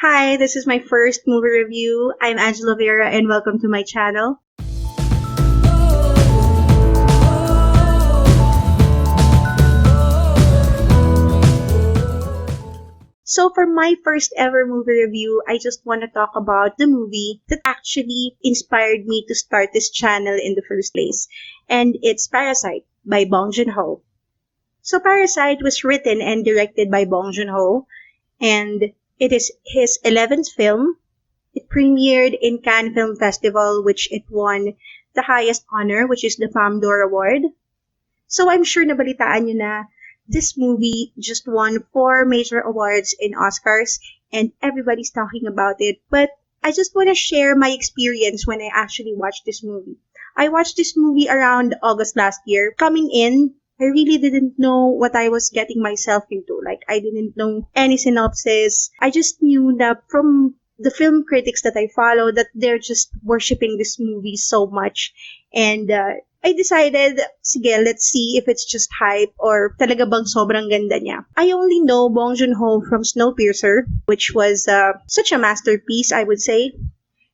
Hi, this is my first movie review. I'm Angela Vera and welcome to my channel. So for my first ever movie review, I just want to talk about the movie that actually inspired me to start this channel in the first place. And it's Parasite by Bong Joon Ho. So Parasite was written and directed by Bong Joon Ho, and it is his 11th film. It premiered in Cannes Film Festival, which it won the highest honor, which is the Palme d'Or Award. So I'm sure nabalitaan nyo na this movie just won 4 major awards in Oscars and everybody's talking about it. But I just want to share my experience when I actually watched this movie. I watched this movie around August last year. Coming in, I really didn't know what I was getting myself into. Like, I didn't know any synopsis. I just knew that from the film critics that I follow that they're just worshipping this movie so much. And I decided, sige, let's see if it's just hype or talaga bang sobrang ganda niya. I only know Bong Joon Ho from Snowpiercer, which was such a masterpiece, I would say.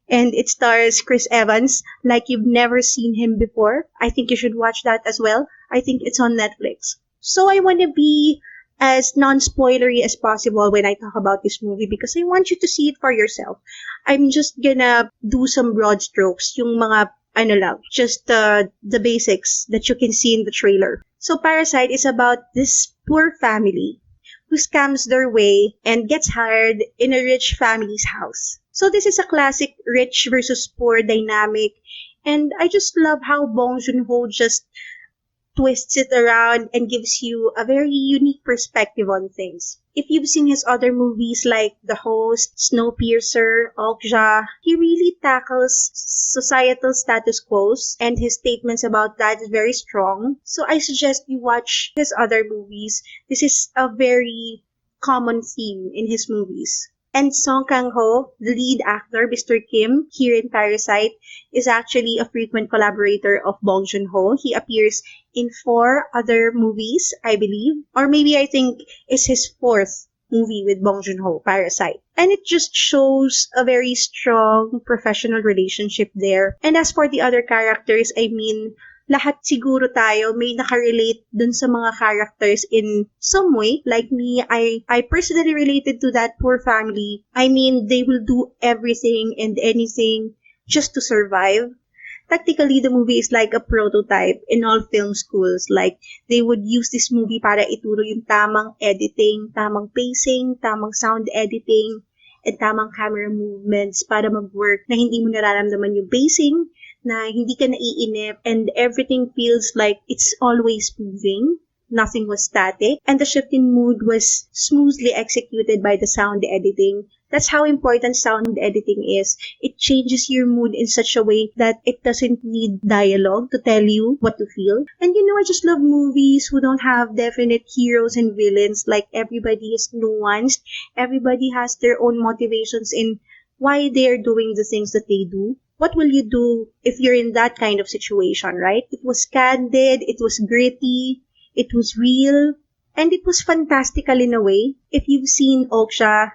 And it stars Chris Evans like you've never seen him before. I think you should watch that as well. I think it's on Netflix. So I want to be as non-spoilery as possible when I talk about this movie because I want you to see it for yourself. I'm just gonna do some broad strokes, yung mga just the basics that you can see in the trailer. So Parasite is about this poor family who scams their way and gets hired in a rich family's house. So this is a classic rich versus poor dynamic, and I just love how Bong Joon Ho just twists it around and gives you a very unique perspective on things. If you've seen his other movies like The Host, Snowpiercer, Okja, he really tackles societal status quos and his statements about that is very strong. So I suggest you watch his other movies. This is a very common theme in his movies. And Song Kang Ho, the lead actor, Mr. Kim, here in Parasite, is actually a frequent collaborator of Bong Joon Ho. He appears in 4 other movies, I believe. Or maybe I think it's his 4th movie with Bong Joon Ho, Parasite. And it just shows a very strong professional relationship there. And as for the other characters, I mean, lahat siguro tayo may nakarelate dun sa mga characters in some way. Like me, I personally related to that poor family. I mean, they will do everything and anything just to survive. Technically, the movie is like a prototype in all film schools. Like, they would use this movie para ituro yung tamang editing, tamang pacing, tamang sound editing, and tamang camera movements para mag-work na hindi mo nararamdaman yung pacing, na hindi ka naiinip, and everything feels like it's always moving. Nothing was static, and the shift in mood was smoothly executed by the sound editing. That's how important sound editing is. It changes your mood in such a way that it doesn't need dialogue to tell you what to feel. And I just love movies who don't have definite heroes and villains. Like, everybody is nuanced. Everybody has their own motivations in why they're doing the things that they do. What will you do if you're in that kind of situation, right? It was candid, it was gritty, it was real, and it was fantastical in a way. If you've seen Okja,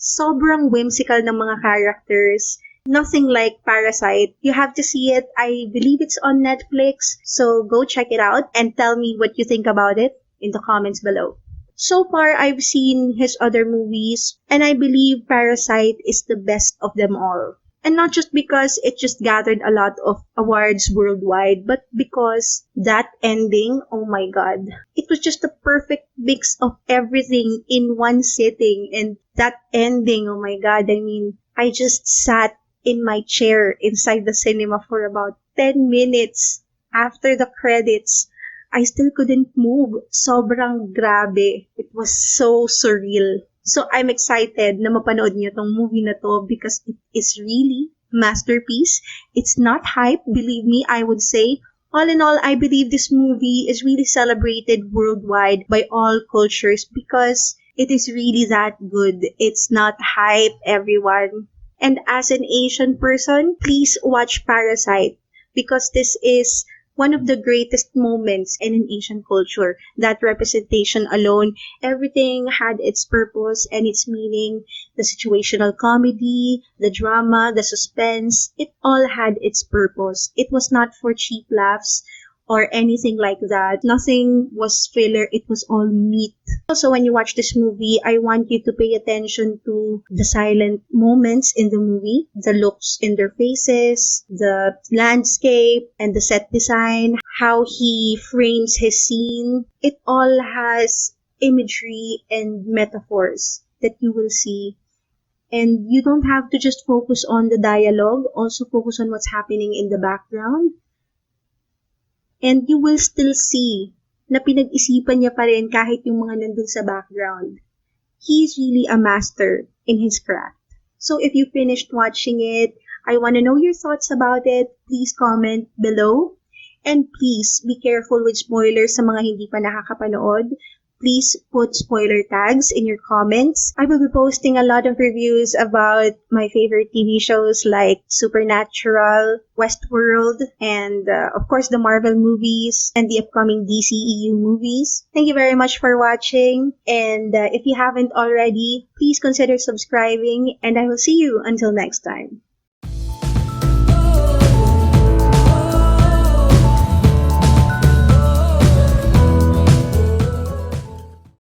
sobrang whimsical ng mga characters. Nothing like Parasite. You have to see it. I believe it's on Netflix, so go check it out and tell me what you think about it in the comments below. So far, I've seen his other movies, and I believe Parasite is the best of them all. And not just because it just gathered a lot of awards worldwide, but because that ending, oh my god, it was just a perfect mix of everything in one sitting. And that ending, oh my god, I mean, I just sat in my chair inside the cinema for about 10 minutes after the credits. I still couldn't move. Sobrang grabe. It was so surreal. So I'm excited na mapanood niyo tong movie na to because it is really masterpiece. It's not hype, believe me, I would say. All in all, I believe this movie is really celebrated worldwide by all cultures because it is really that good. It's not hype, everyone. And as an Asian person, please watch Parasite because this is one of the greatest moments in an Asian culture. That representation alone, everything had its purpose and its meaning. The situational comedy, the drama, the suspense, it all had its purpose. It was not for cheap laughs or anything like that. Nothing was filler, it was all meat. Also, when you watch this movie, I want you to pay attention to the silent moments in the movie, the looks in their faces, the landscape and the set design, how he frames his scene. It all has imagery and metaphors that you will see. And you don't have to just focus on the dialogue, also focus on what's happening in the background. And you will still see na pinag-isipan niya pa rin kahit yung mga nandun sa background. He's really a master in his craft. So if you finished watching it, I want to know your thoughts about it. Please comment below. And please be careful with spoilers sa mga hindi pa nakakapanood. Please put spoiler tags in your comments. I will be posting a lot of reviews about my favorite TV shows like Supernatural, Westworld, and of course the Marvel movies and the upcoming DCEU movies. Thank you very much for watching. And if you haven't already, please consider subscribing. And I will see you until next time.